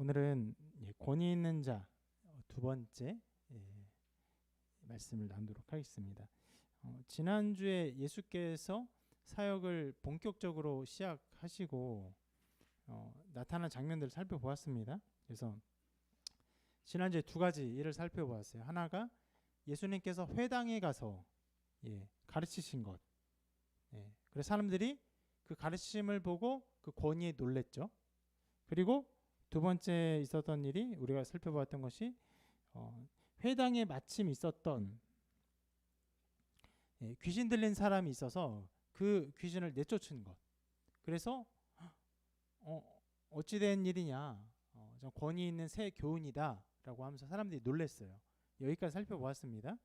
오늘은 권위 있는 자 두 번째 말씀을 나누도록 하겠습니다. 지난주에 예수께서 사역을 본격적으로 시작하시고 나타난 장면들을 살펴보았습니다. 그래서 지난주에 두 가지 일을 살펴보았어요. 하나가 예수님께서 회당에 가서 가르치신 것. 그래서 사람들이 그 가르침을 보고 그 권위에 놀랬죠. 그리고 두 번째 있었던 일이 우리가 살펴보았던 것이 회당에 마침 있었던 귀신 들린 사람이 있어서 그 귀신을 내쫓은 것. 그래서 어찌된 일이냐, 좀 권위 있는 새 교훈이다 라고 하면서 사람들이 놀랬어요. 여기까지 살펴보았습니다.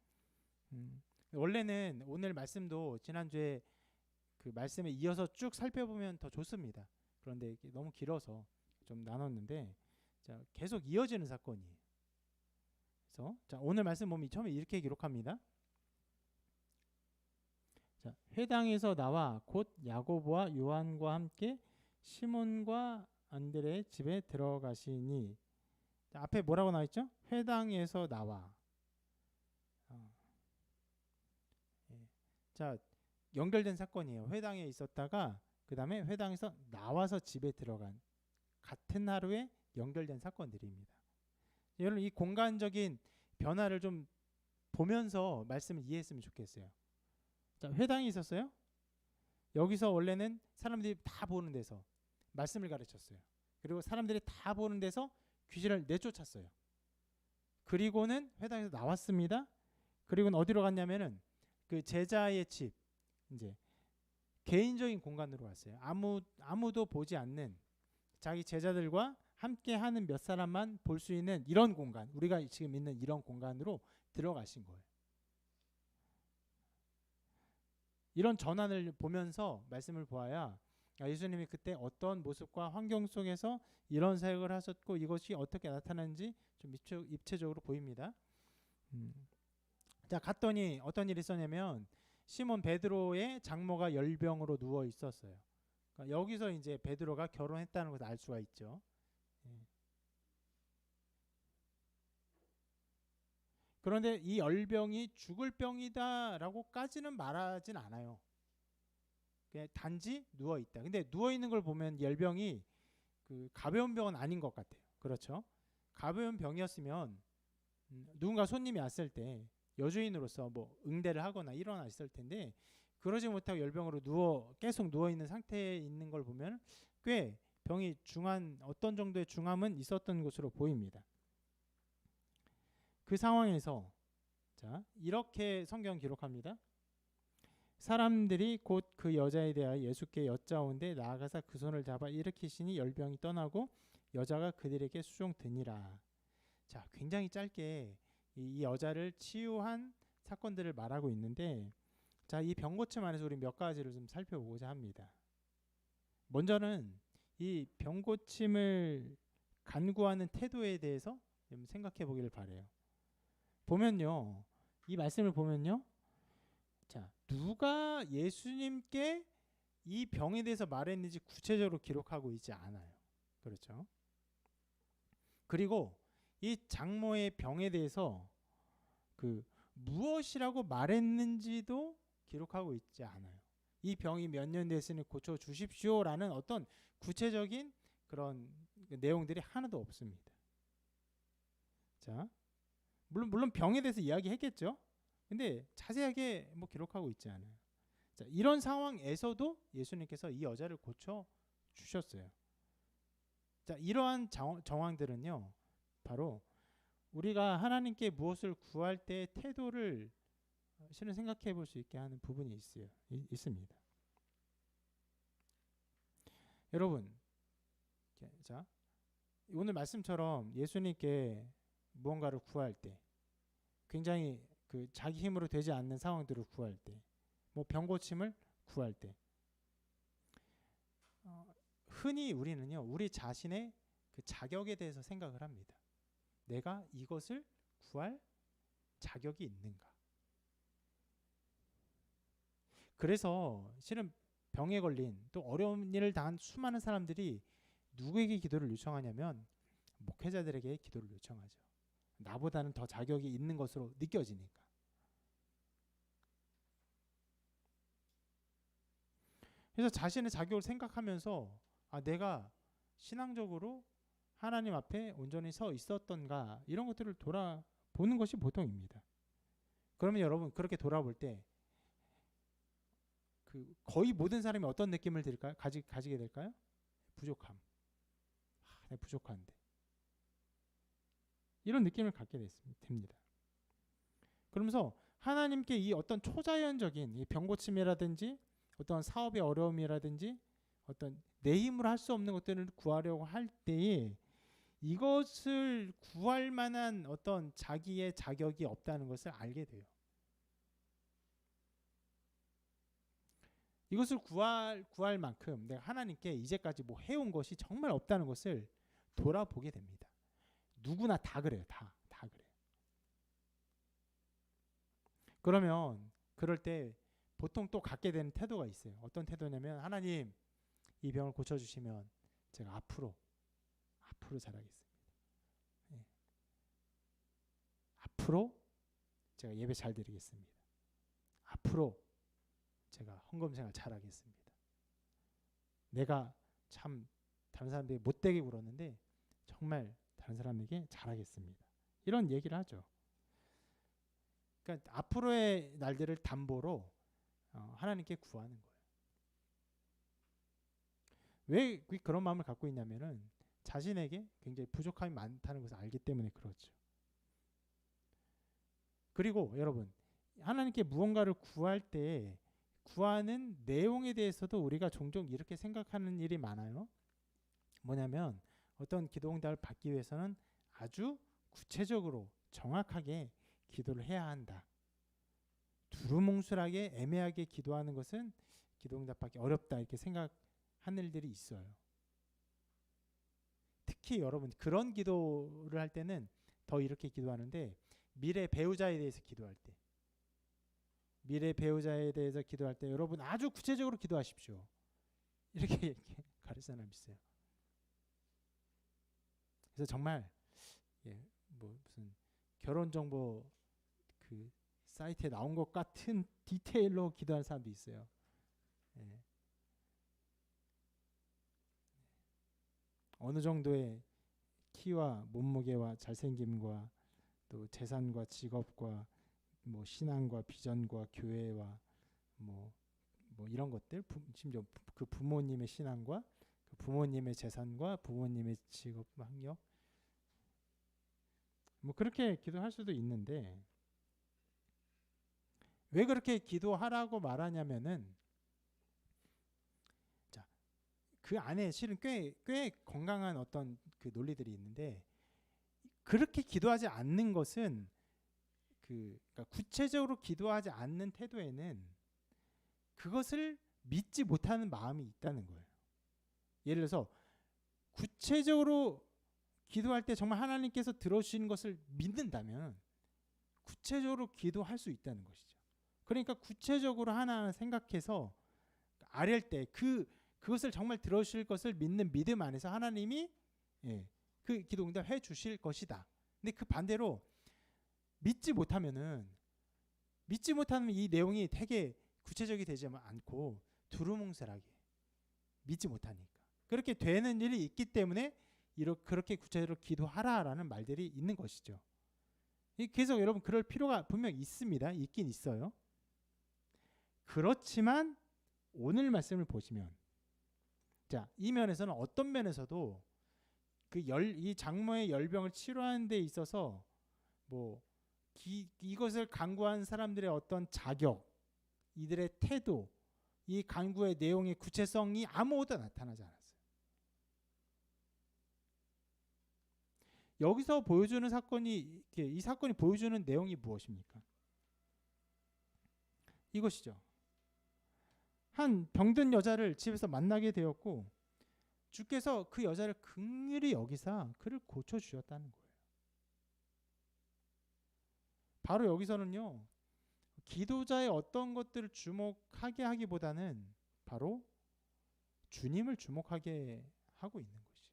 원래는 오늘 말씀도 지난주에 그 말씀에 이어서 쭉 살펴보면 더 좋습니다. 그런데 너무 길어서 좀 나눴는데, 자, 계속 이어지는 사건이에요. 그래서 자, 오늘 말씀 보면 처음에 이렇게 기록합니다. 자, 회당에서 나와 곧 야고보와 요한과 함께 시몬과 안드레의 집에 들어가시니, 자, 앞에 뭐라고 나와 있죠? 회당에서 나와. 자, 연결된 사건이에요. 회당에 있었다가 그 다음에 회당에서 나와서 집에 들어간, 같은 하루에 연결된 사건들입니다. 여러분, 이 공간적인 변화를 좀 보면서 말씀을 이해했으면 좋겠어요. 자, 회당이 있었어요. 여기서 원래는 사람들이 다 보는 데서 말씀을 가르쳤어요. 그리고 사람들이 다 보는 데서 귀신을 내쫓았어요. 그리고는 회당에서 나왔습니다. 그리고는 어디로 갔냐면은 그 제자의 집, 이제 개인적인 공간으로 갔어요. 아무도 보지 않는 자기 제자들과 함께 하는 몇 사람만 볼 수 있는 이런 공간, 우리가 지금 있는 이런 공간으로 들어가신 거예요. 이런 전환을 보면서 말씀을 보아야 예수님이 그때 어떤 모습과 환경 속에서 이런 사역을 하셨고 이것이 어떻게 나타나는지 좀 입체적으로 보입니다. 자, 갔더니 어떤 일이 있었냐면 시몬 베드로의 장모가 열병으로 누워 있었어요. 그러니까 여기서 이제 베드로가 결혼했다는 것을 알 수가 있죠. 그런데 이 열병이 죽을 병이다라고까지는 말하진 않아요. 그냥 단지 누워 있다. 근데 누워 있는 걸 보면 열병이 그 가벼운 병은 아닌 것 같아요. 그렇죠? 가벼운 병이었으면 누군가 손님이 왔을 때 여주인으로서 뭐 응대를 하거나 일어났을 텐데, 그러지 못하고 열병으로 계속 누워 있는 상태에 있는 걸 보면 꽤 병이 어떤 정도의 중함은 있었던 것으로 보입니다. 그 상황에서 자, 이렇게 성경 기록합니다. 사람들이 곧 그 여자에 대하여 예수께 여짜오는데 나아가서 그 손을 잡아 일으키시니 열병이 떠나고 여자가 그들에게 수종드니라. 자, 굉장히 짧게 이 여자를 치유한 사건들을 말하고 있는데, 자, 이 병고침 안에서 우리 몇 가지를 좀 살펴보고자 합니다. 먼저는 이 병고침을 간구하는 태도에 대해서 좀 생각해 보기를 바라요. 보면요, 이 말씀을 보면요, 자, 누가 예수님께 이 병에 대해서 말했는지 구체적으로 기록하고 있지 않아요. 그렇죠? 그리고 이 장모의 병에 대해서 그 무엇이라고 말했는지도 기록하고 있지 않아요. 이 병이 몇 년 됐으니 고쳐 주십시오라는 어떤 구체적인 그런 내용들이 하나도 없습니다. 자, 물론 병에 대해서 이야기했겠죠. 근데 자세하게 뭐 기록하고 있지 않아요. 자, 이런 상황에서도 예수님께서 이 여자를 고쳐 주셨어요. 자, 이러한 정황들은요, 바로 우리가 하나님께 무엇을 구할 때 태도를 실은 생각해 볼 수 있게 하는 부분이 있습니다. 여러분, 자, 오늘 말씀처럼 예수님께 무언가를 구할 때, 굉장히 그 자기 힘으로 되지 않는 상황들을 구할 때, 뭐 병고침을 구할 때, 흔히 우리는요, 우리 자신의 그 자격에 대해서 생각을 합니다. 내가 이것을 구할 자격이 있는가? 그래서 실은 병에 걸린 또 어려운 일을 당한 수많은 사람들이 누구에게 기도를 요청하냐면 목회자들에게 기도를 요청하죠. 나보다는 더 자격이 있는 것으로 느껴지니까. 그래서 자신의 자격을 생각하면서 내가 신앙적으로 하나님 앞에 온전히 서 있었던가 이런 것들을 돌아보는 것이 보통입니다. 그러면 여러분 그렇게 돌아볼 때 거의 모든 사람이 어떤 느낌을 들까요? 가지게 될까요? 부족함. 내가 부족한데. 이런 느낌을 갖게 됩니다. 그러면서 하나님께 이 어떤 초자연적인 이 병고침이라든지 어떤 사업의 어려움이라든지 어떤 내 힘으로 할 수 없는 것들을 구하려고 할 때에 이것을 구할 만한 어떤 자기의 자격이 없다는 것을 알게 돼요. 이것을 구할 만큼 내가 하나님께 이제까지 뭐 해온 것이 정말 없다는 것을 돌아보게 됩니다. 누구나 다 그래요. 다 그래요. 그러면 그럴 때 보통 또 갖게 되는 태도가 있어요. 어떤 태도냐면 하나님 이 병을 고쳐주시면 제가 앞으로 잘하겠습니다. 네. 앞으로 제가 예배 잘 드리겠습니다. 앞으로 제가 헌금생활 잘하겠습니다. 내가 참 다른 사람들이 못되게 굴었는데 정말 다른 사람에게 잘하겠습니다. 이런 얘기를 하죠. 그러니까 앞으로의 날들을 담보로 하나님께 구하는 거예요. 왜 그런 마음을 갖고 있냐면은 자신에게 굉장히 부족함이 많다는 것을 알기 때문에 그렇죠. 그리고 여러분 하나님께 무언가를 구할 때 구하는 내용에 대해서도 우리가 종종 이렇게 생각하는 일이 많아요. 뭐냐면 어떤 기도 응답을 받기 위해서는 아주 구체적으로 정확하게 기도를 해야 한다. 두루뭉술하게 애매하게 기도하는 것은 기도 응답받기 어렵다 이렇게 생각하는 일들이 있어요. 특히 여러분 그런 기도를 할 때는 더 이렇게 기도하는데 미래 배우자에 대해서 기도할 때 여러분 아주 구체적으로 기도하십시오. 이렇게 가르치는 사람이 있어요. 그래서 정말 뭐 무슨 결혼 정보 그 사이트에 나온 것 같은 디테일로 기도하는 사람도 있어요. 어느 정도의 키와 몸무게와 잘생김과 또 재산과 직업과 뭐 신앙과 비전과 교회와 뭐 이런 것들 심지어 그 부모님의 신앙과 그 부모님의 재산과 부모님의 직업 학력 뭐 그렇게 기도할 수도 있는데 왜 그렇게 기도하라고 말하냐면은 자, 그 안에 실은 꽤 건강한 어떤 그 논리들이 있는데 그렇게 기도하지 않는 것은 그러니까 구체적으로 기도하지 않는 태도에는 그것을 믿지 못하는 마음이 있다는 거예요. 예를 들어서 구체적으로 기도할 때 정말 하나님께서 들어주시는 것을 믿는다면 구체적으로 기도할 수 있다는 것이죠. 그러니까 구체적으로 하나하나 생각해서 아뢰할 때 그것을 정말 들어주실 것을 믿는 믿음 안에서 하나님이 그 기도 응답해 주실 것이다. 근데 그 반대로 믿지 못하면 이 내용이 되게 구체적이 되지 않고 두루뭉술하게 믿지 못하니까 그렇게 되는 일이 있기 때문에 그렇게 구체적으로 기도하라라는 말들이 있는 것이죠. 그래서 여러분 그럴 필요가 분명 있습니다. 있긴 있어요. 그렇지만 오늘 말씀을 보시면 이 면에서는 어떤 면에서도 이 장모의 열병을 치료하는 데 있어서 뭐 이것을 간구한 사람들의 어떤 자격, 이들의 태도, 이 간구의 내용의 구체성이 아무것도 나타나지 않았어요. 여기서 보여주는 사건이 이 사건이 보여주는 내용이 무엇입니까? 이것이죠. 한 병든 여자를 집에서 만나게 되었고 주께서 그 여자를 긍휼히 여기사 그를 고쳐주셨다는 거예요. 바로 여기서는요. 기도자의 어떤 것들을 주목하게 하기보다는 바로 주님을 주목하게 하고 있는 것이에요.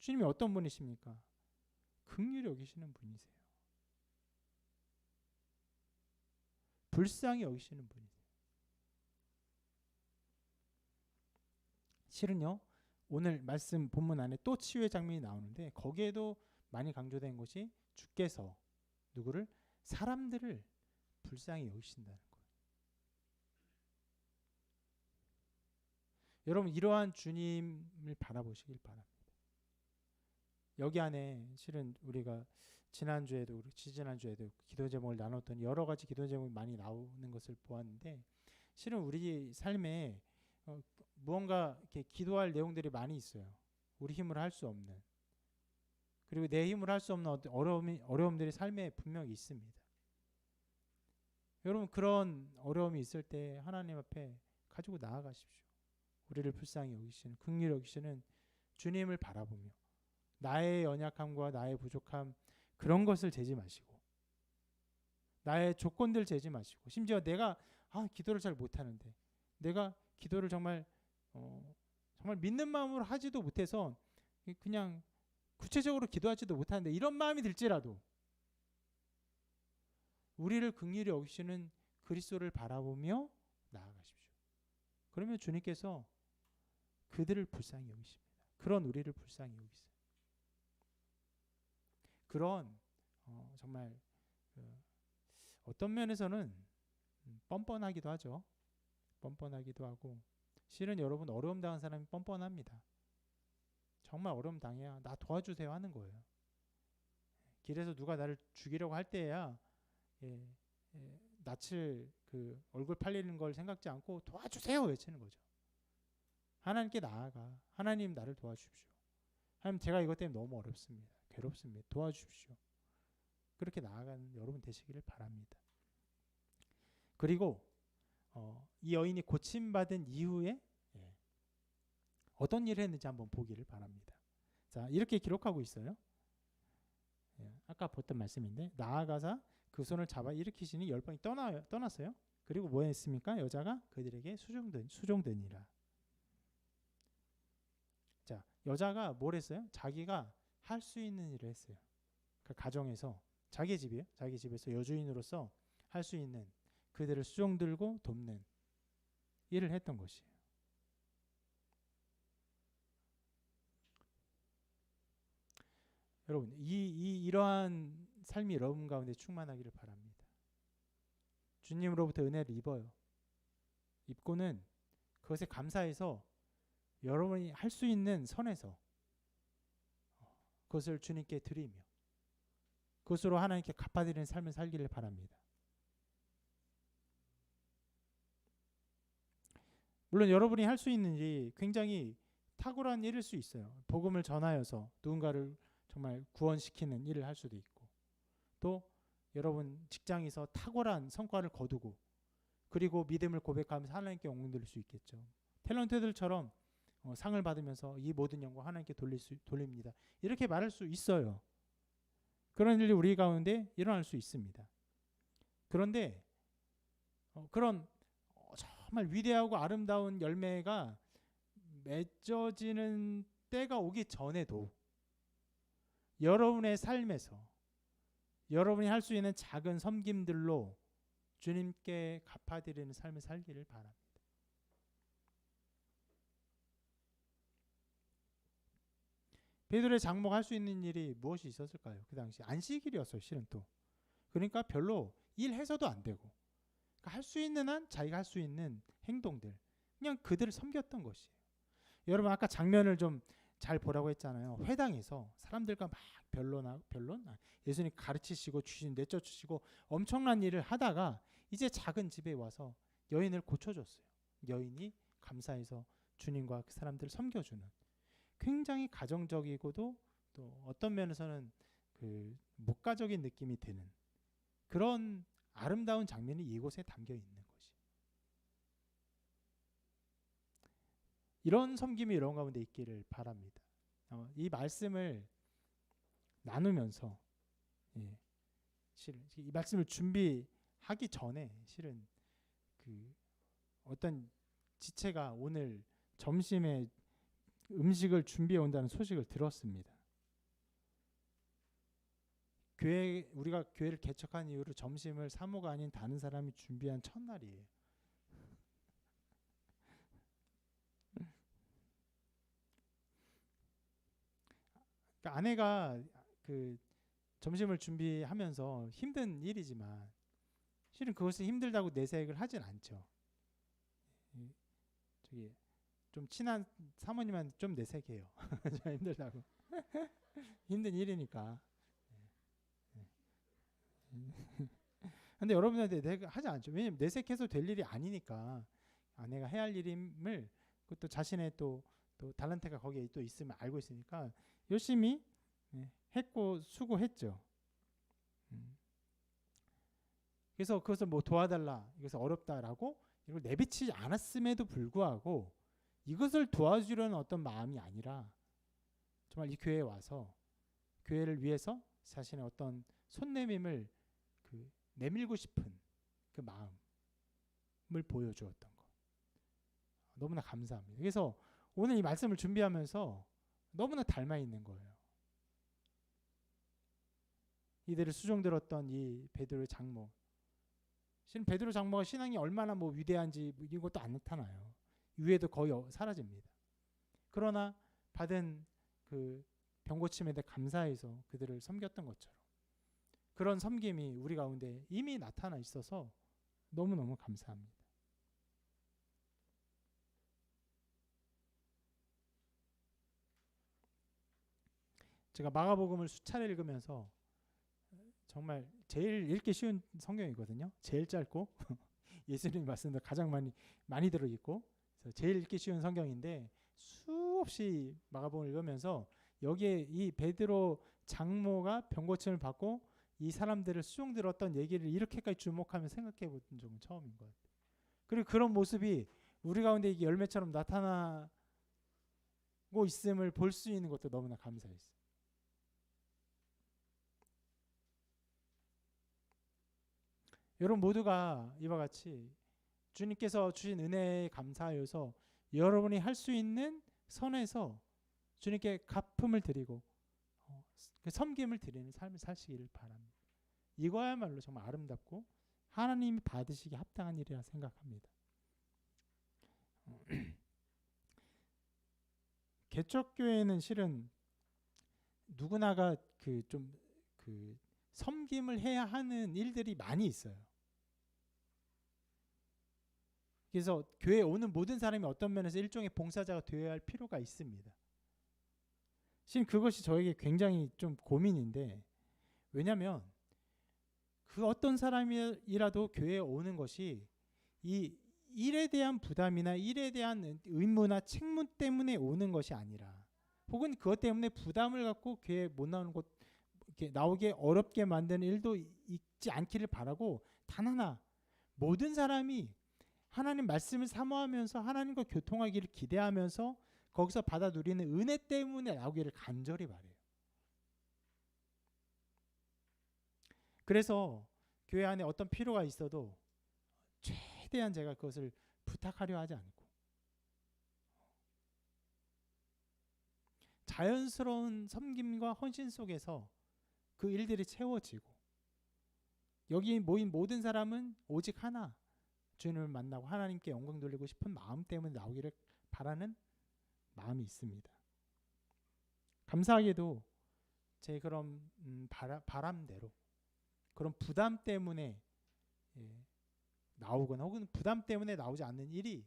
주님이 어떤 분이십니까? 긍휼히 여기시는 분이세요. 불쌍히 여기시는 분이세요. 실은요, 오늘 말씀 본문 안에 또 치유의 장면이 나오는데 거기에도 많이 강조된 것이 주께서 누구를? 사람들을 불쌍히 여기신다는 거예요. 여러분, 이러한 주님을 바라보시길 바랍니다. 여기 안에 실은 우리가 지난주에도 지지난주에도 기도 제목을 나눴더니 여러 가지 기도 제목이 많이 나오는 것을 보았는데, 실은 우리 삶에 무언가 이렇게 기도할 내용들이 많이 있어요. 우리 힘으로 할 수 없는, 그리고 내 힘으로 할 수 없는 어려움들이 삶에 분명히 있습니다. 여러분, 그런 어려움이 있을 때 하나님 앞에 가지고 나아가십시오. 우리를 불쌍히 여기시는, 긍휼히 여기시는 주님을 바라보며 나의 연약함과 나의 부족함, 그런 것을 재지 마시고, 나의 조건들 재지 마시고, 심지어 내가 기도를 잘 못하는데, 내가 기도를 정말 믿는 마음으로 하지도 못해서 그냥 구체적으로 기도하지도 못하는데, 이런 마음이 들지라도 우리를 긍휼히 여기시는 그리스도를 바라보며 나아가십시오. 그러면 주님께서 그들을 불쌍히 여기십니다. 그런 우리를 불쌍히 여기세요. 그런 정말 어떤 면에서는 뻔뻔하기도 하죠. 뻔뻔하기도 하고, 실은 여러분, 어려움 당한 사람이 뻔뻔합니다. 정말 어려움 당해야 나 도와주세요 하는 거예요. 길에서 누가 나를 죽이려고 할 때야 낯을 얼굴 팔리는 걸 생각지 않고 도와주세요 외치는 거죠. 하나님께 나아가, 하나님 나를 도와주십시오. 하나님, 제가 이것 때문에 너무 어렵습니다. 괴롭습니다. 도와주십시오. 그렇게 나아가는 여러분 되시기를 바랍니다. 그리고 이 여인이 고침받은 이후에 어떤 일을 했는지 한번 보기를 바랍니다. 자, 이렇게 기록하고 있어요. 아까 봤던 말씀인데, 나아가사 그 손을 잡아 일으키시니 열방이 떠났어요. 그리고 뭐 했습니까? 여자가 그들에게 수종되니라. 자, 여자가 뭘 했어요? 자기가 할 수 있는 일을 했어요. 그 가정에서, 자기 집이에요. 자기 집에서 여주인으로서 할 수 있는, 그들을 수종들고 돕는 일을 했던 것이에요. 여러분, 이러한 삶이 여러분 가운데 충만하기를 바랍니다. 주님으로부터 은혜를 입어요. 입고는 그것에 감사해서 여러분이 할 수 있는 선에서 그것을 주님께 드리며 그것으로 하나님께 갚아드리는 삶을 살기를 바랍니다. 물론 여러분이 할 수 있는 일이 굉장히 탁월한 일일 수 있어요. 복음을 전하여서 누군가를 정말 구원시키는 일을 할 수도 있고, 또 여러분 직장에서 탁월한 성과를 거두고 그리고 믿음을 고백하면서 하나님께 영광 돌릴 수 있겠죠. 탤런트들처럼 상을 받으면서 이 모든 영광 하나님께 돌립니다. 이렇게 말할 수 있어요. 그런 일이 우리 가운데 일어날 수 있습니다. 그런데 그런 정말 위대하고 아름다운 열매가 맺어지는 때가 오기 전에도 여러분의 삶에서 여러분이 할 수 있는 작은 섬김들로 주님께 갚아드리는 삶을 살기를 바랍니다. 베드로의 장모가 할 수 있는 일이 무엇이 있었을까요? 그 당시 안식일이었어요. 실은 또 그러니까 별로 일해서도 안 되고, 그러니까 할 수 있는 한 자기가 할 수 있는 행동들, 그냥 그들을 섬겼던 것이에요. 여러분, 아까 장면을 좀 잘 보라고 했잖아요. 회당에서 사람들과 막 변론? 예수님 가르치시고 주신 내쫓으시고 엄청난 일을 하다가 이제 작은 집에 와서 여인을 고쳐줬어요. 여인이 감사해서 주님과 그 사람들을 섬겨주는, 굉장히 가정적이고도 또 어떤 면에서는 그 목가적인 느낌이 드는 그런 아름다운 장면이 이곳에 담겨 있는 것이. 이런 섬김이 여러분 가운데 있기를 바랍니다. 이 말씀을 나누면서 실은 이 말씀을 준비하기 전에 실은 그 어떤 지체가 오늘 점심에 음식을 준비해 온다는 소식을 들었습니다. 우리가 교회를 개척한 이후로 점심을 사모가 아닌 다른 사람이 준비한 첫날이에요. 그러니까 아내가 그 점심을 준비하면서 힘든 일이지만 실은 그것을 힘들다고 내색을 하진 않죠. 저기 좀 친한 사모님한테 좀 내색해요. 저 힘들다고. 힘든 일이니까. 근데 여러분한테 내가 하지 않죠. 왜냐면 내색해서 될 일이 아니니까. 아내가 해야 할 일임을 그것도 자신의 또 달란트가 거기에 또 있으면 알고 있으니까 열심히 했고 수고했죠. 그래서 그것을 뭐 도와달라, 이것을 어렵다라고 이걸 내비치지 않았음에도 불구하고 이것을 도와주려는 어떤 마음이 아니라 정말 이 교회에 와서 교회를 위해서 자신의 어떤 손내밈을 내밀고 싶은 그 마음을 보여주었던 것, 너무나 감사합니다. 그래서 오늘 이 말씀을 준비하면서 너무나 닮아 있는 거예요. 이들을 수종들었던 이 베드로의 장모. 실은 베드로 장모가 신앙이 얼마나 뭐 위대한지 이것도 안 나타나요. 위에도 거의 사라집니다. 그러나 받은 그 병고침에 대해 감사해서 그들을 섬겼던 것처럼 그런 섬김이 우리 가운데 이미 나타나 있어서 너무너무 감사합니다. 제가 마가복음을 수차례 읽으면서 정말 제일 읽기 쉬운 성경이거든요. 제일 짧고 예수님 말씀도 가장 많이 들어있고 제일 읽기 쉬운 성경인데 수없이 마가복음을 읽으면서 여기에 이 베드로 장모가 병고침을 받고 이 사람들을 수종들었던 얘기를 이렇게까지 주목하며 생각해 본 적은 처음인 것 같아요. 그리고 그런 모습이 우리 가운데 이게 열매처럼 나타나고 있음을 볼 수 있는 것도 너무나 감사했어요. 여러분 모두가 이와 같이 주님께서 주신 은혜에 감사하여서 여러분이 할 수 있는 선에서 주님께 갚음을 드리고 섬김을 드리는 삶을 사시기를 바랍니다. 이거야말로 정말 아름답고 하나님이 받으시기 합당한 일이라 생각합니다. 개척교회는 실은 누구나가 섬김을 해야 하는 일들이 많이 있어요. 그래서 교회에 오는 모든 사람이 어떤 면에서 일종의 봉사자가 되어야 할 필요가 있습니다. 지금 그것이 저에게 굉장히 좀 고민인데, 왜냐하면 그 어떤 사람이라도 교회에 오는 것이 이 일에 대한 부담이나 일에 대한 의무나 책무 때문에 오는 것이 아니라, 혹은 그것 때문에 부담을 갖고 교회에 못 나오는 것, 이렇게 나오게 어렵게 만드는 일도 있지 않기를 바라고, 단 하나 모든 사람이 하나님 말씀을 사모하면서 하나님과 교통하기를 기대하면서 거기서 받아 누리는 은혜 때문에 나오기를 간절히 바래요. 그래서 교회 안에 어떤 필요가 있어도 최대한 제가 그것을 부탁하려 하지 않고 자연스러운 섬김과 헌신 속에서 그 일들이 채워지고, 여기 모인 모든 사람은 오직 하나, 주님을 만나고 하나님께 영광 돌리고 싶은 마음 때문에 나오기를 바라는 마음이 있습니다. 감사하게도 제 그런 바람대로 그런 부담 때문에 나오거나 혹은 부담 때문에 나오지 않는 일이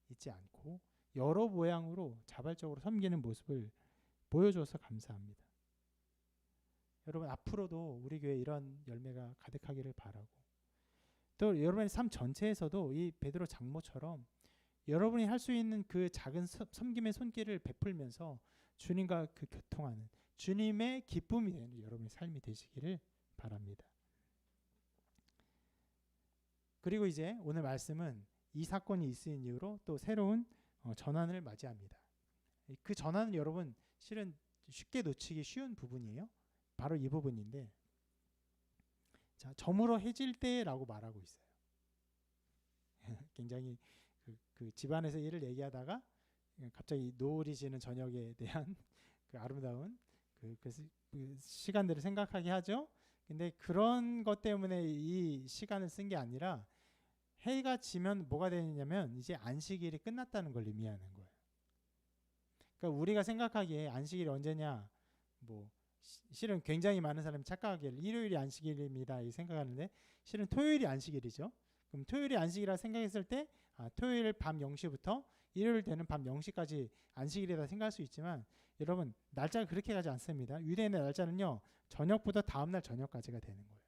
있지 않고 여러 모양으로 자발적으로 섬기는 모습을 보여줘서 감사합니다. 여러분 앞으로도 우리 교회에 이런 열매가 가득하기를 바라고, 또 여러분의 삶 전체에서도 이 베드로 장모처럼 여러분이 할 수 있는 그 작은 섬김의 손길을 베풀면서 주님과 그 교통하는 주님의 기쁨이 되는 여러분의 삶이 되시기를 바랍니다. 그리고 이제 오늘 말씀은 이 사건이 있은 이후로 또 새로운 전환을 맞이합니다. 그 전환은 여러분 실은 쉽게 놓치기 쉬운 부분이에요. 바로 이 부분인데, 자, 저물어 해질 때라고 말하고 있어요. 굉장히 그 집안에서 일을 얘기하다가 갑자기 노을이 지는 저녁에 대한 그 아름다운 그 시간들을 생각하게 하죠. 근데 그런 것 때문에 이 시간을 쓴 게 아니라 해가 지면 뭐가 되냐면 이제 안식일이 끝났다는 걸 의미하는 거예요. 그러니까 우리가 생각하기에 안식일이 언제냐, 뭐 실은 굉장히 많은 사람이 착각하기를 일요일이 안식일입니다 이 생각하는데 실은 토요일이 안식일이죠. 그럼 토요일이 안식이라 생각했을 때 토요일 밤 0시부터 일요일 되는 밤 0시까지 안식일이다 생각할 수 있지만 여러분 날짜가 그렇게 가지 않습니다. 유대인의 날짜는요 저녁보다 다음날 저녁까지가 되는 거예요.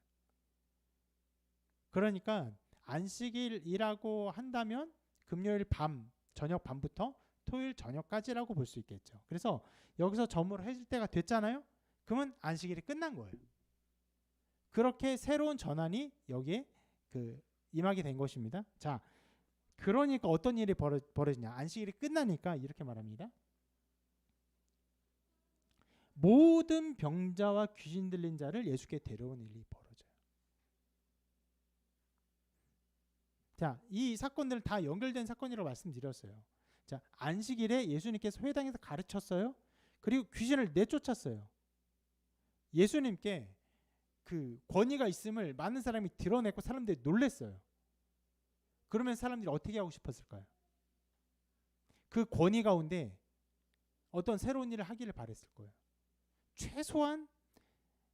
그러니까 안식일이라고 한다면 금요일 밤 저녁 밤부터 토요일 저녁까지라고 볼 수 있겠죠. 그래서 여기서 점으로 해줄 때가 됐잖아요. 그러면 안식일이 끝난 거예요. 그렇게 새로운 전환이 여기에 임하게 된 것입니다. 자, 그러니까 어떤 일이 벌어지냐? 안식일이 끝나니까 이렇게 말합니다. 모든 병자와 귀신 들린 자를 예수께 데려온 일이 벌어져요. 자, 이 사건들은 다 연결된 사건이라고 말씀드렸어요. 자, 안식일에 예수님께서 회당에서 가르쳤어요. 그리고 귀신을 내쫓았어요. 예수님께 그 권위가 있음을 많은 사람이 드러냈고 사람들이 놀랬어요. 그러면 사람들이 어떻게 하고 싶었을까요? 그 권위 가운데 어떤 새로운 일을 하기를 바랬을 거예요. 최소한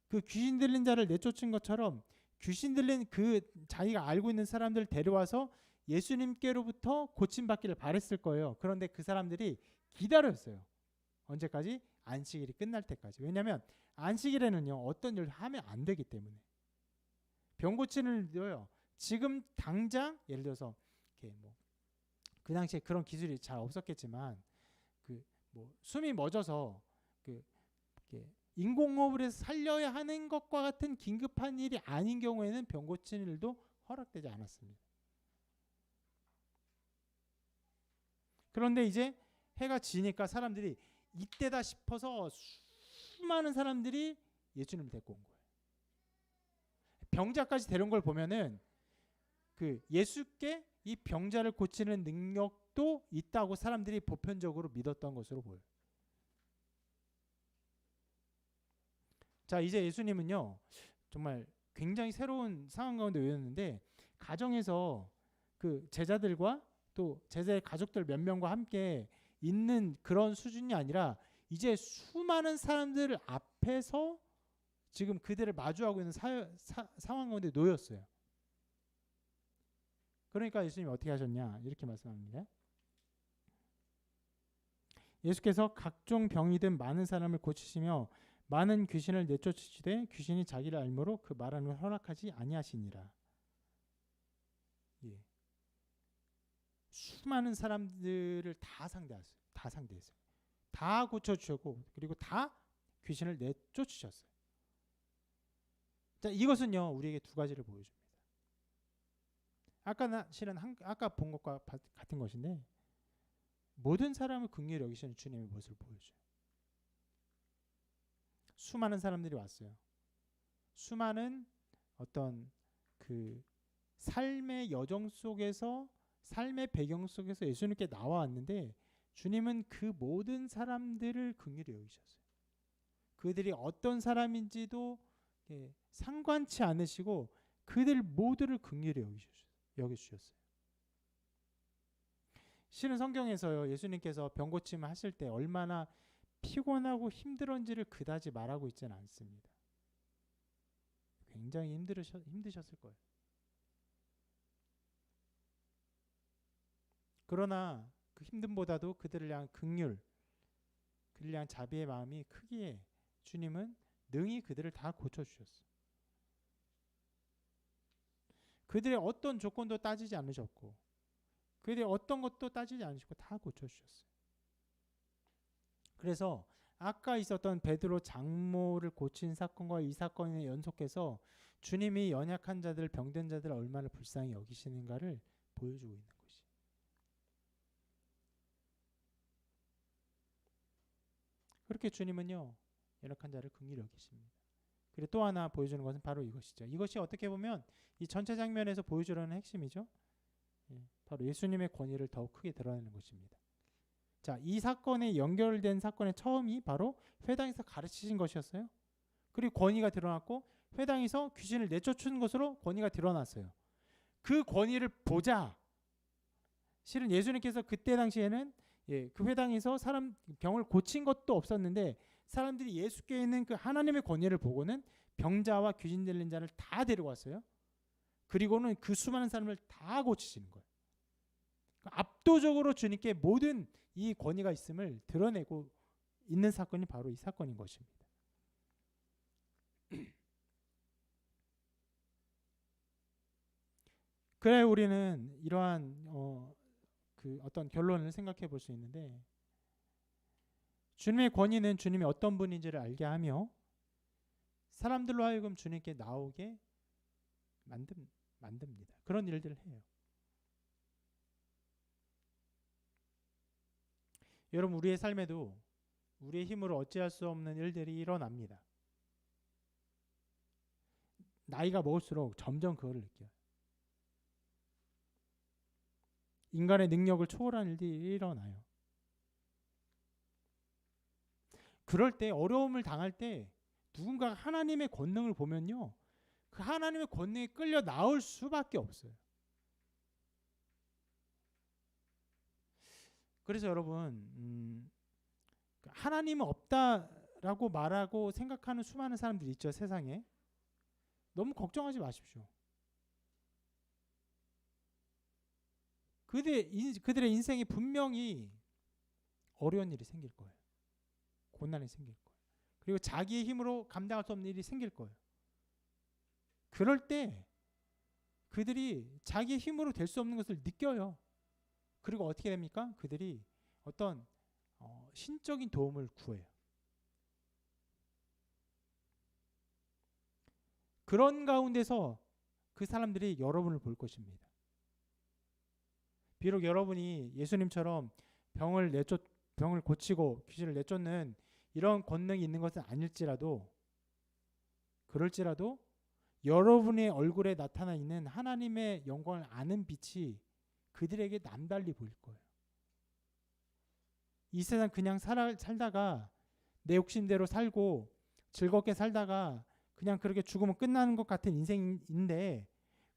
그 귀신 들린 자를 내쫓은 것처럼 귀신 들린 그 자기가 알고 있는 사람들 데려와서 예수님께로부터 고침받기를 바랬을 거예요. 그런데 그 사람들이 기다렸어요. 언제까지? 안식일이 끝날 때까지. 왜냐하면 안식일에는요 어떤 일을 하면 안 되기 때문에. 병 고치는 일도요 지금 당장 예를 들어서 이렇게 그 당시에 그런 기술이 잘 없었겠지만 숨이 멎어서 인공호흡을 해서 살려야 하는 것과 같은 긴급한 일이 아닌 경우에는 병 고치는 일도 허락되지 않았습니다. 그런데 이제 해가 지니까 사람들이 이때다 싶어서 수많은 사람들이 예수님을 데리고 온 거예요. 병자까지 데려온 걸 보면은 예수께 이 병자를 고치는 능력도 있다고 사람들이 보편적으로 믿었던 것으로 보여요. 자, 이제 예수님은요 정말 굉장히 새로운 상황 가운데 놓였는데 가정에서 그 제자들과 또 제자의 가족들 몇 명과 함께 있는 그런 수준이 아니라 이제 수많은 사람들 앞에서 지금 그들을 마주하고 있는 상황 가운데 놓였어요. 그러니까 예수님이 어떻게 하셨냐 이렇게 말씀합니다. 예수께서 각종 병이든 많은 사람을 고치시며 많은 귀신을 내쫓으시되 귀신이 자기를 알므로 그 말하는 걸 허락하지 아니하시니라. 예. 수많은 사람들을 다 상대했어요. 다 상대했어요. 다 고쳐주셨고 그리고 다 귀신을 내쫓으셨어요. 자, 이것은요 우리에게 두 가지를 보여줍니다. 아까 본 것과 같은 것인데 모든 사람을 긍휼히 여기시는 주님의 모습을 보여줘요. 수많은 사람들이 왔어요. 수많은 어떤 그 삶의 여정 속에서 삶의 배경 속에서 예수님께 나와왔는데 주님은 그 모든 사람들을 긍휼히 여기셨어요. 그들이 어떤 사람인지도 상관치 않으시고 그들 모두를 긍휼히 여겨주셨어요. 실은 성경에서요 예수님께서 병고침을 하실 때 얼마나 피곤하고 힘들었는지를 그다지 말하고 있지는 않습니다. 굉장히 힘드셨을 거예요. 그러나 그 힘듦보다도 그들을 향한 긍휼, 그들을 향한 자비의 마음이 크기에 주님은 능히 그들을 다 고쳐주셨어요. 그들의 어떤 조건도 따지지 않으셨고 그들의 어떤 것도 따지지 않으시고 다 고쳐주셨어요. 그래서 아까 있었던 베드로 장모를 고친 사건과 이 사건에 연속해서 주님이 연약한 자들, 병든 자들을 얼마나 불쌍히 여기시는가를 보여주고 있는 것이. 그렇게 주님은요 연약한 자를 긍휼히 여기십니다. 그리고 또 하나 보여주는 것은 바로 이것이죠. 이것이 어떻게 보면 이 전체 장면에서 보여주려는 핵심이죠. 바로 예수님의 권위를 더욱 크게 드러내는 것입니다. 자, 이 사건에 연결된 사건의 처음이 바로 회당에서 가르치신 것이었어요. 그리고 권위가 드러났고 회당에서 귀신을 내쫓은 것으로 권위가 드러났어요. 그 권위를 보자. 실은 예수님께서 그때 당시에는 그 회당에서 사람 병을 고친 것도 없었는데 사람들이 예수께 있는 그 하나님의 권위를 보고는 병자와 귀신 들린 자를 다 데리고 왔어요. 그리고는 그 수많은 사람을 다 고치시는 거예요. 압도적으로 주님께 모든 이 권위가 있음을 드러내고 있는 사건이 바로 이 사건인 것입니다. 그래 우리는 이러한 그 어떤 결론을 생각해 볼 수 있는데 주님의 권위는 주님이 어떤 분인지를 알게 하며 사람들로 하여금 주님께 나오게 만듭니다. 그런 일들을 해요. 여러분 우리의 삶에도 우리의 힘으로 어찌할 수 없는 일들이 일어납니다. 나이가 먹을수록 점점 그거를 느껴요. 인간의 능력을 초월한 일들이 일어나요. 그럴 때 어려움을 당할 때 누군가 하나님의 권능을 보면요. 그 하나님의 권능에 끌려 나올 수밖에 없어요. 그래서 여러분 하나님은 없다라고 말하고 생각하는 수많은 사람들이 있죠. 세상에. 너무 걱정하지 마십시오. 그들의 인생에 분명히 어려운 일이 생길 거예요. 고난이 생길 거예요. 그리고 자기의 힘으로 감당할 수 없는 일이 생길 거예요. 그럴 때 그들이 자기의 힘으로 될 수 없는 것을 느껴요. 그리고 어떻게 됩니까? 그들이 어떤 신적인 도움을 구해요. 그런 가운데서 그 사람들이 여러분을 볼 것입니다. 비록 여러분이 예수님처럼 병을 고치고 귀신을 내쫓는 이런 권능이 있는 것은 아닐지라도 그럴지라도 여러분의 얼굴에 나타나 있는 하나님의 영광을 아는 빛이 그들에게 남달리 보일 거예요. 이 세상 그냥 살다가 내 욕심대로 살고 즐겁게 살다가 그냥 그렇게 죽으면 끝나는 것 같은 인생인데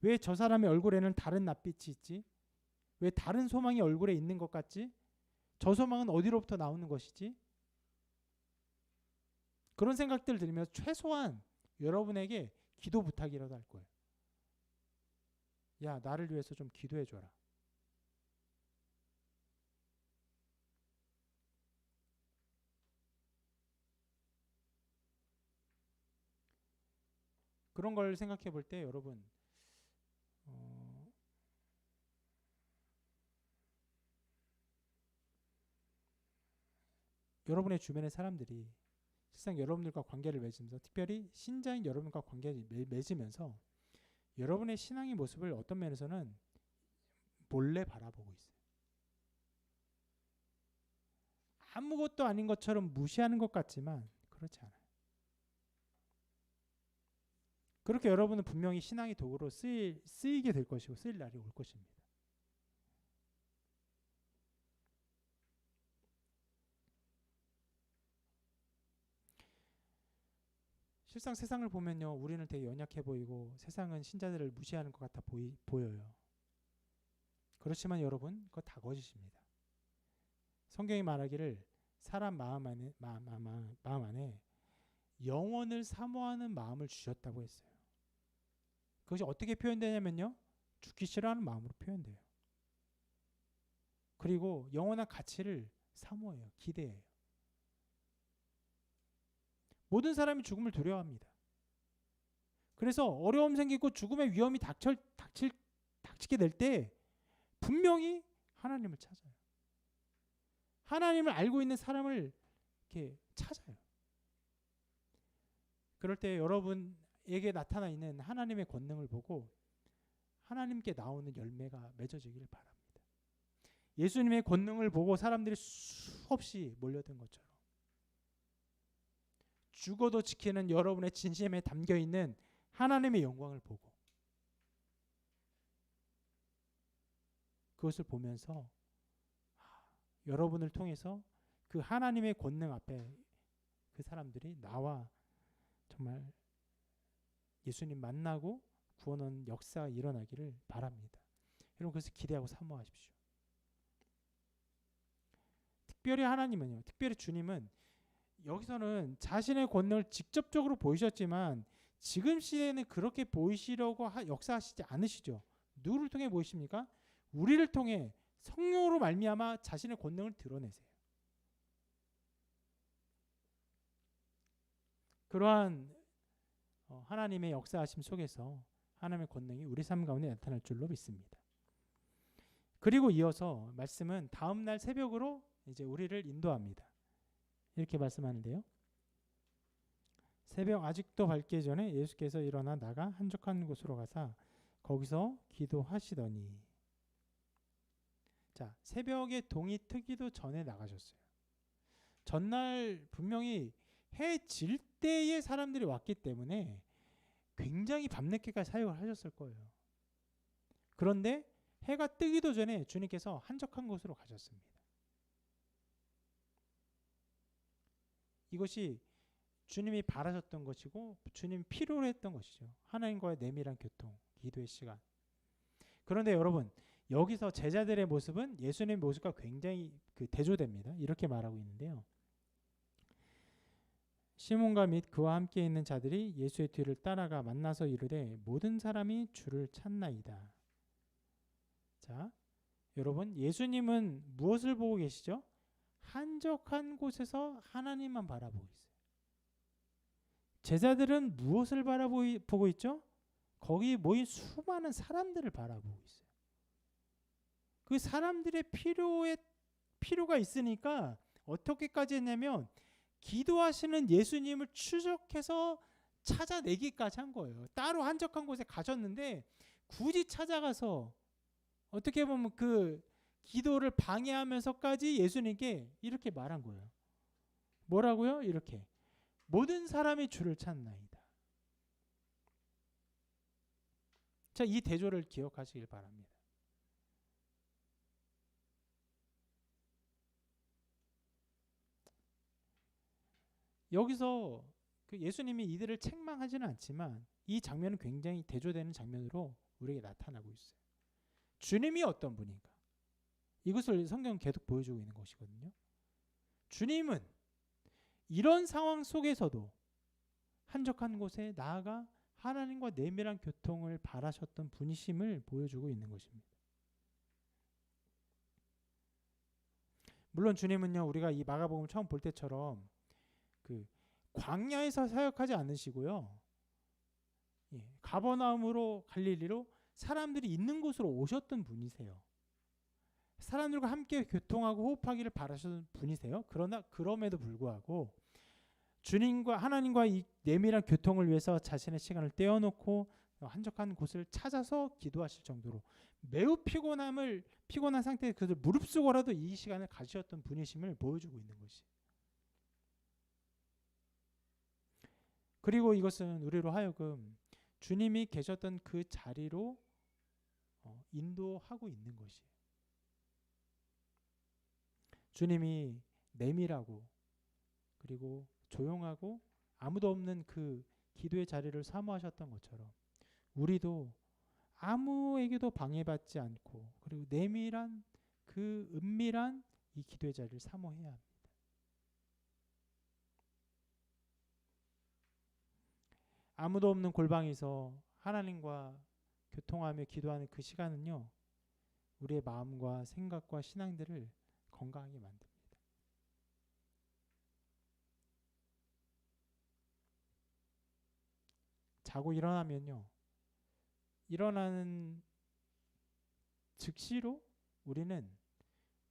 왜 저 사람의 얼굴에는 다른 낯빛이 있지? 왜 다른 소망이 얼굴에 있는 것 같지? 저 소망은 어디로부터 나오는 것이지? 그런 생각들을 들으면서 최소한 여러분에게 기도 부탁이라도 할 거예요. 야, 나를 위해서 좀 기도해 줘라. 그런 걸 생각해 볼 때 여러분 여러분의 주변의 사람들이 실상 여러분들과 관계를 맺으면서 특별히 신자인 여러분과 관계를 맺으면서 여러분의 신앙의 모습을 어떤 면에서는 몰래 바라보고 있어요. 아무것도 아닌 것처럼 무시하는 것 같지만 그렇지 않아요. 그렇게 여러분은 분명히 신앙의 도구로 쓰이게 될 것이고 쓰일 날이 올 것입니다. 실상 세상을 보면요. 우리는 되게 연약해 보이고 세상은 신자들을 무시하는 것 같아 보여요. 그렇지만 여러분 그거 다 거짓입니다. 성경이 말하기를 사람 마음 안에 영원을 사모하는 마음을 주셨다고 했어요. 그것이 어떻게 표현되냐면요. 죽기 싫어하는 마음으로 표현돼요. 그리고 영원한 가치를 사모해요. 기대해요. 모든 사람이 죽음을 두려워합니다. 그래서 어려움 생기고 죽음의 위험이 닥치게 될 때 분명히 하나님을 찾아요. 하나님을 알고 있는 사람을 이렇게 찾아요. 그럴 때 여러분에게 나타나 있는 하나님의 권능을 보고 하나님께 나오는 열매가 맺어지기를 바랍니다. 예수님의 권능을 보고 사람들이 수없이 몰려든 것처럼 죽어도 지키는 여러분의 진심에 담겨있는 하나님의 영광을 보고 그것을 보면서 여러분을 통해서 그 하나님의 권능 앞에 그 사람들이 나와 정말 예수님 만나고 구원하는 역사가 일어나기를 바랍니다. 여러분 그래서 기대하고 사모하십시오. 특별히 하나님은요, 특별히 주님은 여기서는 자신의 권능을 직접적으로 보이셨지만 지금 시대에는 그렇게 보이시려고 역사하시지 않으시죠. 누구를 통해 보이십니까? 우리를 통해 성령으로 말미암아 자신의 권능을 드러내세요. 그러한 하나님의 역사하심 속에서 하나님의 권능이 우리 삶 가운데 나타날 줄로 믿습니다. 그리고 이어서 말씀은 다음 날 새벽으로 이제 우리를 인도합니다. 이렇게 말씀하는데요. 새벽 아직도 밝기 전에 예수께서 일어나 나가 한적한 곳으로 가사 거기서 기도하시더니, 자, 새벽에 동이 트기도 전에 나가셨어요. 전날 분명히 해 질 때에 사람들이 왔기 때문에 굉장히 밤늦게까지 사역을 하셨을 거예요. 그런데 해가 뜨기도 전에 주님께서 한적한 곳으로 가셨습니다. 이것이 주님이 바라셨던 것이고 주님이 필요로 했던 것이죠. 하나님과의 내밀한 교통, 기도의 시간. 그런데 여러분, 여기서 제자들의 모습은 예수님의 모습과 굉장히 대조됩니다. 이렇게 말하고 있는데요. 시몬과 및 그와 함께 있는 자들이 예수의 뒤를 따라가 만나서 이르되 모든 사람이 주를 찾나이다. 자, 여러분, 예수님은 무엇을 보고 계시죠? 한적한 곳에서 하나님만 바라보고 있어요. 제자들은 무엇을 바라보고 있죠? 거기 모인 수많은 사람들을 바라보고 있어요. 그 사람들의 필요가 있으니까 어떻게까지 했냐면 기도하시는 예수님을 추적해서 찾아내기까지 한 거예요. 따로 한적한 곳에 가셨는데 굳이 찾아가서 어떻게 보면 그 기도를 방해하면서까지 예수님께 이렇게 말한 거예요. 뭐라고요? 이렇게 모든 사람이 주를 찾나이다. 자, 이 대조를 기억하시길 바랍니다. 여기서 그 예수님이 이들을 책망하지는 않지만 이 장면은 굉장히 대조되는 장면으로 우리에게 나타나고 있어요. 주님이 어떤 분인가? 이것을 성경은 계속 보여주고 있는 것이거든요. 주님은 이런 상황 속에서도 한적한 곳에 나아가 하나님과 내밀한 교통을 바라셨던 분이심을 보여주고 있는 것입니다. 물론 주님은요, 우리가 이 마가복음 처음 볼 때처럼 그 광야에서 사역하지 않으시고요. 가버나움으로 갈릴리로 사람들이 있는 곳으로 오셨던 분이세요. 사람들과 함께 교통하고 호흡하기를 바라셨던 분이세요. 그러나 그럼에도 불구하고 주님과 하나님과 이 내밀한 교통을 위해서 자신의 시간을 떼어놓고 한적한 곳을 찾아서 기도하실 정도로 매우 피곤한 상태에 그들 무릅쓰고라도 이 시간을 가지셨던 분이심을 보여주고 있는 것이. 그리고 이것은 우리로 하여금 주님이 계셨던 그 자리로 인도하고 있는 것이에요. 주님이 내밀하고 그리고 조용하고 아무도 없는 그 기도의 자리를 사모하셨던 것처럼 우리도 아무에게도 방해받지 않고 그리고 내밀한 그 은밀한 이 기도의 자리를 사모해야 합니다. 아무도 없는 골방에서 하나님과 교통하며 기도하는 그 시간은요, 우리의 마음과 생각과 신앙들을 건강하게 만듭니다. 자고 일어나면요, 일어나는 즉시로 우리는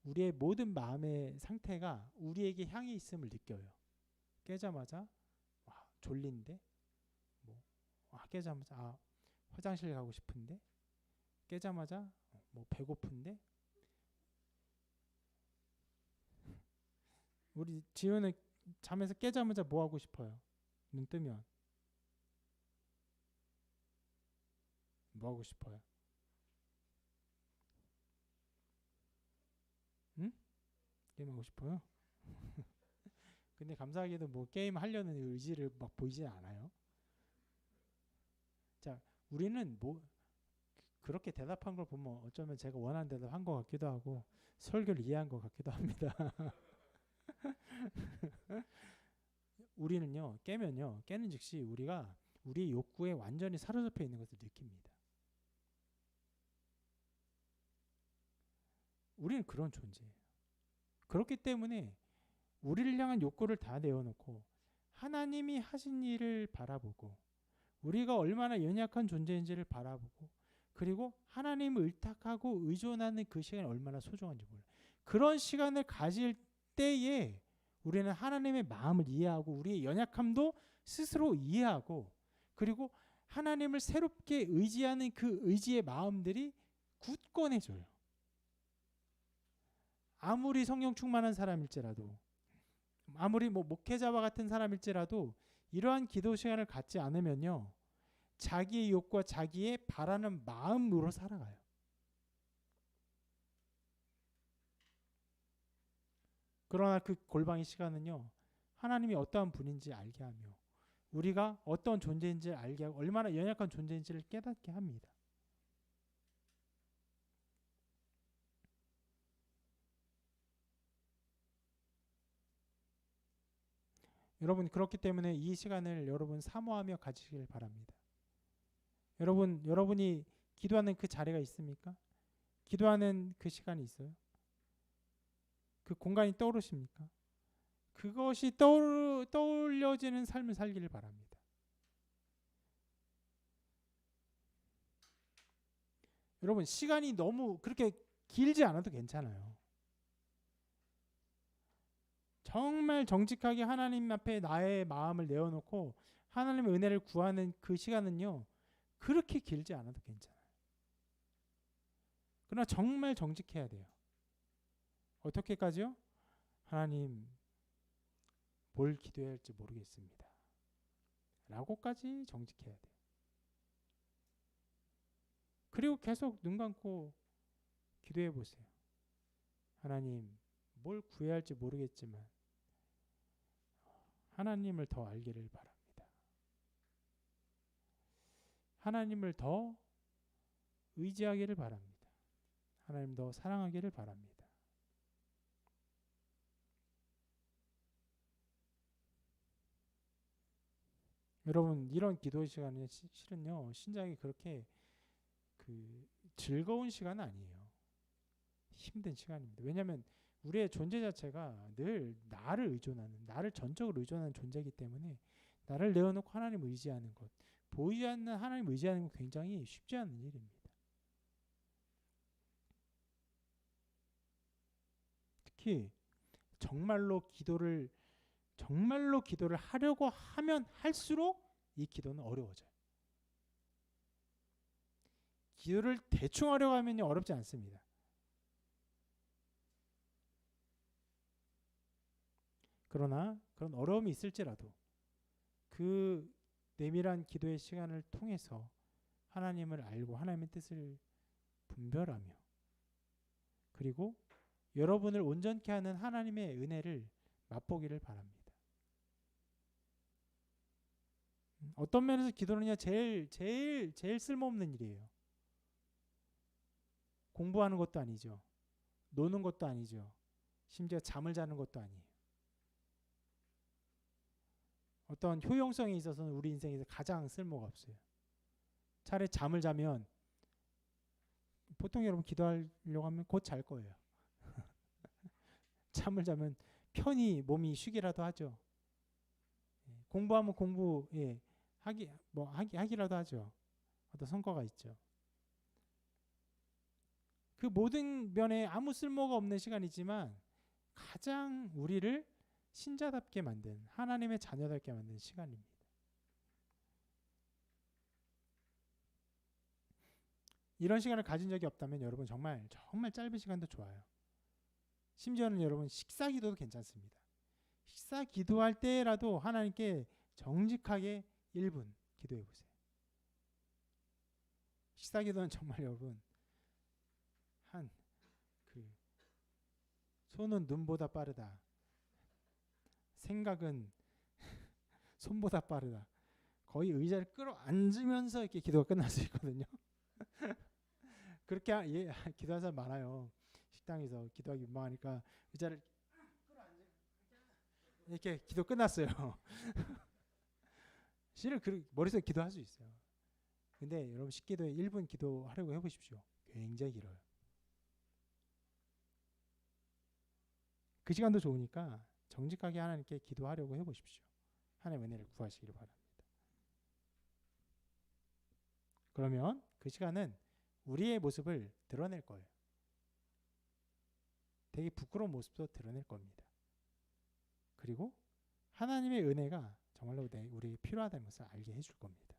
우리의 모든 마음의 상태가 우리에게 향해 있음을 느껴요. 깨자마자 졸린데, 깨자마자 화장실 가고 싶은데, 깨자마자 배고픈데. 우리 지우는 잠에서 깨자마자 뭐 하고 싶어요? 눈 뜨면 뭐 하고 싶어요? 응? 게임하고 싶어요? 근데 감사하게도 게임 하려는 의지를 막 보이지 않아요. 우리는 뭐 그렇게 대답한 걸 보면 어쩌면 제가 원하는 대답한 것 같기도 하고 설교를 이해한 것 같기도 합니다. 우리는요, 깨는 즉시 우리가 우리의 욕구에 완전히 사로잡혀 있는 것을 느낍니다. 우리는 그런 존재예요. 그렇기 때문에 우리를 향한 욕구를 다 내어놓고 하나님이 하신 일을 바라보고 우리가 얼마나 연약한 존재인지를 바라보고 그리고 하나님을 의탁하고 의존하는 그 시간이 얼마나 소중한지 몰라요. 그런 시간을 가질 때에 우리는 하나님의 마음을 이해하고 우리의 연약함도 스스로 이해하고 그리고 하나님을 새롭게 의지하는 그 의지의 마음들이 굳건해져요. 아무리 성령 충만한 사람일지라도 아무리 뭐 목회자와 같은 사람일지라도 이러한 기도 시간을 갖지 않으면요. 자기의 욕구와 자기의 바라는 마음으로 살아가요. 그러나 그 골방의 시간은요. 하나님이 어떠한 분인지 알게 하며 우리가 어떤 존재인지 알게 하고 얼마나 연약한 존재인지를 깨닫게 합니다. 여러분 그렇기 때문에 이 시간을 여러분 사모하며 가지시길 바랍니다. 여러분이 기도하는 그 자리가 있습니까? 기도하는 그 시간이 있어요? 그 공간이 떠오르십니까? 그것이 떠올려지는 삶을 살기를 바랍니다. 여러분 시간이 너무 그렇게 길지 않아도 괜찮아요. 정말 정직하게 하나님 앞에 나의 마음을 내어놓고 하나님의 은혜를 구하는 그 시간은요. 그렇게 길지 않아도 괜찮아요. 그러나 정말 정직해야 돼요. 어떻게까지요? 하나님 뭘 기도해야 할지 모르겠습니다. 라고까지 정직해야 돼요. 그리고 계속 눈 감고 기도해 보세요. 하나님 뭘 구해야 할지 모르겠지만 하나님을 더 알기를 바랍니다. 하나님을 더 의지하기를 바랍니다. 하나님 더 사랑하기를 바랍니다. 여러분 이런 기도 시간은 실은요 신장이 그렇게 즐거운 시간은 아니에요. 힘든 시간입니다. 왜냐하면 우리의 존재 자체가 늘 나를 의존하는 나를 전적으로 의존하는 존재이기 때문에 나를 내어놓고 하나님을 의지하는 것 보이지 않는 하나님을 의지하는 건 굉장히 쉽지 않은 일입니다. 특히 정말로 기도를 하려고 하면 할수록 이 기도는 어려워져요. 기도를 대충 하려고 하면 어렵지 않습니다. 그러나 그런 어려움이 있을지라도 그 내밀한 기도의 시간을 통해서 하나님을 알고 하나님의 뜻을 분별하며 그리고 여러분을 온전케 하는 하나님의 은혜를 맛보기를 바랍니다. 어떤 면에서 기도는요 제일 쓸모없는 일이에요. 공부하는 것도 아니죠. 노는 것도 아니죠. 심지어 잠을 자는 것도 아니에요. 어떤 효용성에 있어서는 우리 인생에서 가장 쓸모가 없어요. 차라리 잠을 자면 보통 여러분 기도하려고 하면 곧 잘 거예요. 잠을 자면 편히 몸이 쉬기라도 하죠. 공부하면 공부 하기라도 하죠. 어떤 성과가 있죠. 그 모든 면에 아무 쓸모가 없는 시간이지만 가장 우리를 신자답게 만든 하나님의 자녀답게 만든 시간입니다. 이런 시간을 가진 적이 없다면 여러분 정말 짧은 시간도 좋아요. 심지어는 여러분 식사 기도도 괜찮습니다. 식사 기도할 때라도 하나님께 정직하게 1분 기도해 보세요. 식사 기도는 정말 여러분 손은 눈보다 빠르다. 생각은 손보다 빠르다. 거의 의자를 끌어앉으면서 이렇게 기도가 끝날 수 있거든요. 그렇게 기도하는 사람 많아요. 식당에서 기도하기 민망하니까 의자를 이렇게 기도 끝났어요. 실은 머릿속에 기도할 수 있어요. 근데 여러분 10기도에 1분 기도하려고 해보십시오. 굉장히 길어요. 그 시간도 좋으니까 정직하게 하나님께 기도하려고 해보십시오. 하나님의 은혜를 구하시기를 바랍니다. 그러면 그 시간은 우리의 모습을 드러낼 거예요. 되게 부끄러운 모습도 드러낼 겁니다. 그리고 하나님의 은혜가 정말로 우리에게 필요하다는 것을 알게 해줄 겁니다.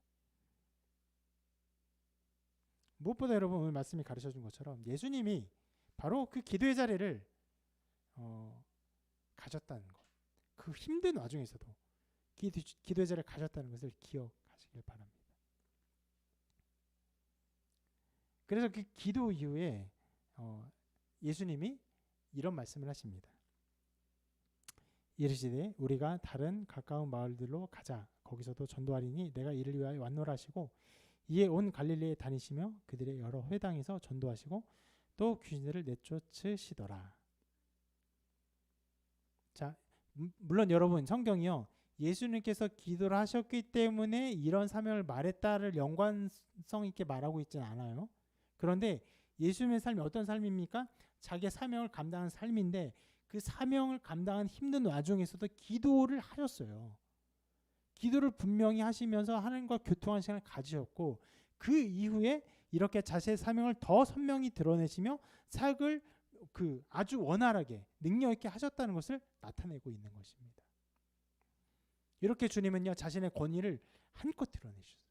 무엇보다 여러분 오늘 말씀이 가르쳐준 것처럼 예수님이 바로 그 기도의 자리를 가졌다는 것, 그 힘든 와중에서도 기도의 자리를 가졌다는 것을 기억하시길 바랍니다. 그래서 그 기도 이후에 예수님이 이런 말씀을 하십니다. 이르시되 우리가 다른 가까운 마을들로 가자. 거기서도 전도하리니 내가 이를 위하여 왔노라 하시고 이에 온 갈릴리에 다니시며 그들의 여러 회당에서 전도하시고 또 귀신들을 내쫓으시더라. 자, 물론 여러분 성경이요. 예수님께서 기도를 하셨기 때문에 이런 사명을 말했다를 연관성 있게 말하고 있지는 않아요. 그런데 예수님의 삶이 어떤 삶입니까? 자기의 사명을 감당하는 삶인데 그 사명을 감당하는 힘든 와중에서도 기도를 하셨어요. 기도를 분명히 하시면서 하나님과 교통하는 시간을 가지셨고 그 이후에 이렇게 자신의 사명을 더 선명히 드러내시며 사역을 아주 원활하게 능력 있게 하셨다는 것을 나타내고 있는 것입니다. 이렇게 주님은요 자신의 권위를 한껏 드러내셨어요.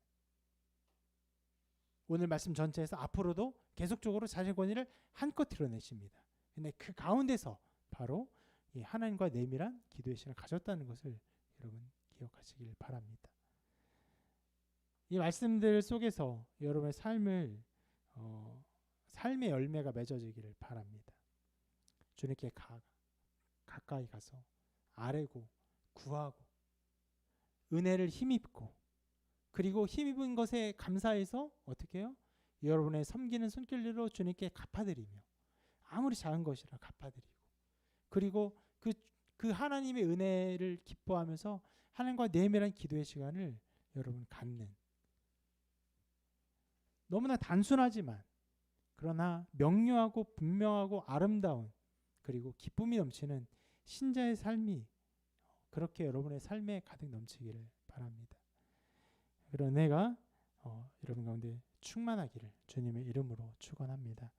오늘 말씀 전체에서 앞으로도 계속적으로 자신의 권위를 한껏 드러내십니다. 근데 그 가운데서 바로 이 하나님과 내밀한 기도의 시간을 가졌다는 것을 여러분 기억하시길 바랍니다. 이 말씀들 속에서 여러분의 삶의 열매가 맺어지기를 바랍니다. 주님께 가까이 가서 아뢰고 구하고 은혜를 힘입고 그리고 힘입은 것에 감사해서 어떻게 해요? 여러분의 섬기는 손길로 주님께 갚아드리며 아무리 작은 것이라 갚아드리고 그리고 그 하나님의 은혜를 기뻐하면서 하나님과 내밀한 기도의 시간을 여러분 갖는 너무나 단순하지만 그러나 명료하고 분명하고 아름다운 그리고 기쁨이 넘치는 신자의 삶이 그렇게 여러분의 삶에 가득 넘치기를 바랍니다. 그런 은혜가 여러분 가운데 충만하기를 주님의 이름으로 축원합니다.